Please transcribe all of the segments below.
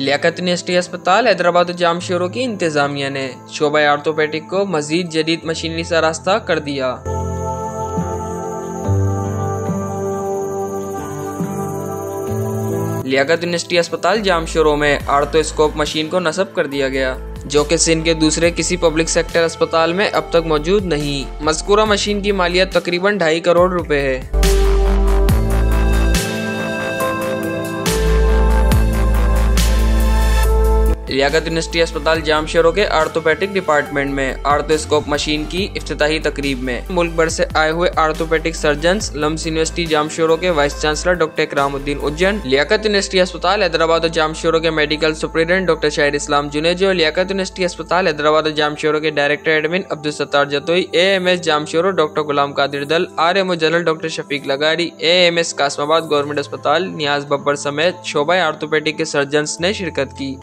Liaquat university अस्पताल हैदराबाद और जामशोरों की इंतजामिया ने शोबा ऑर्थोपेडिक को मजीद जदीद मशीनरी से रास्ता कर दिया। लियाकत यूनिवर्सिटी अस्पताल जामशोरों में आर्थोस्कोप मशीन को नस्ब कर दिया गया, जो कि सिंध के दूसरे किसी पब्लिक सेक्टर अस्पताल में अब तक मौजूद नहीं। मज़कूरा मशीन की मालियत तकरीबन 2.5 करोड़ रुपए है। लियाकत यूनिवर्सिटी अस्पताल जामशोरों के आर्थोपेडिक डिपार्टमेंट में आर्थोस्कोप मशीन की इफ्तिताही तकरीब में मुल्क भर से आए हुए orthopaedic surgeons, LUMHS university Jamshoro के vice chancellor doctor Ikramuddin Ujjan, Liaquat university अस्पताल हैदराबाद और जामशोरों के medical superintendent doctor Shahir Islam Junejo, Liaquat university अस्पताल हैदराबाद और जामशोरों के director admin Abdul Sattar Jatoi, AMS Jamshoro doctor Ghulam Qadir Dal, RMO general doctor Shafiq Lagari, AMS Qasimabad government अस्पताल नियाज बब्बर समेत शोबा आर्थोपेडिक के सर्जन्स ने शिरकत की।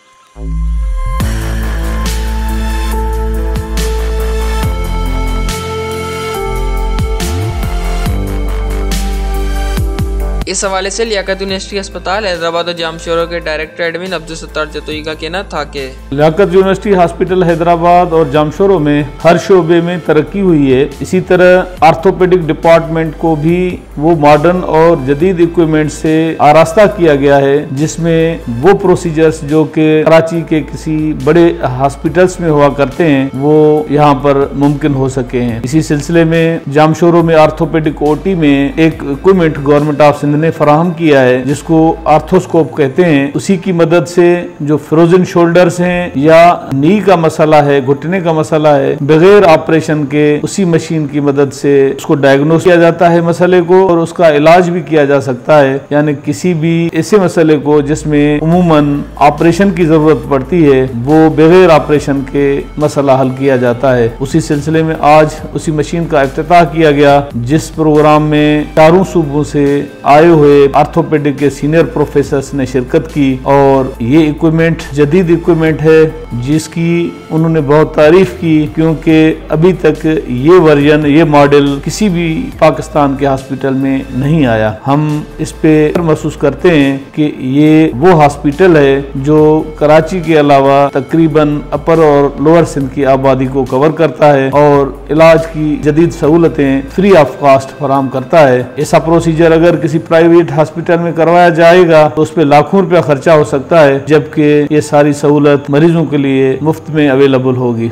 इस हवाले से लियाकत यूनिवर्सिटी अस्पताल हैदराबाद और जामशोरों के डायरेक्टर एडमिन अब्दुल सत्तार जतोई का कहना था कि लियाकत यूनिवर्सिटी हॉस्पिटल हैदराबाद और जामशोरों में हर शोबे में तरक्की हुई है। इसी तरह आर्थोपेडिक डिपार्टमेंट को भी वो मॉडर्न और जदीद इक्विपमेंट से आरास्ता किया गया है, जिसमें वो प्रोसीजर्स जो कि कराची के किसी बड़े हॉस्पिटल्स में हुआ करते हैं वो यहाँ पर मुमकिन हो सके हैं। इसी सिलसिले में जामशोरों में आर्थोपेडिक OT में एक इक्विपमेंट गवर्नमेंट ऑफ सिंध ने फराहम किया है, जिसको आर्थोस्कोप कहते हैं। उसी की मदद से जो फ्रोजन शोल्डर्स हैं या नी का मसला है, घुटने का मसला है, बगैर ऑपरेशन के उसी मशीन की मदद से उसको डायग्नोस किया जाता है मसले को, और उसका इलाज भी किया जा सकता है। यानी किसी भी ऐसे मसले को जिसमें उमूमन ऑपरेशन की जरूरत पड़ती है, वो बगैर ऑपरेशन के मसला हल किया जाता है। उसी सिलसिले में आज उसी मशीन का इफ्तिताह किया गया, जिस प्रोग्राम में चारों सूबों से आए हुए आर्थोपेडिक के सीनियर प्रोफेसर्स ने शिरकत की। और ये इक्विपमेंट जदीद इक्विपमेंट है जिसकी उन्होंने बहुत तारीफ की, क्योंकि अभी तक ये वर्जन, ये मॉडल किसी भी पाकिस्तान के हॉस्पिटल में नहीं आया। हम इस पे महसूस करते हैं कि ये वो हॉस्पिटल है जो कराची के अलावा तकरीबन अपर और लोअर सिंध की आबादी को कवर करता है और इलाज की जदीद सहूलतें फ्री ऑफ कॉस्ट फराहम करता है। ऐसा प्रोसीजर अगर किसी प्राइवेट हॉस्पिटल में करवाया जाएगा तो उस पर लाखों रुपया खर्चा हो सकता है, जबकि ये सारी सहूलत मरीजों के लिए मुफ्त में अवेलेबल होगी।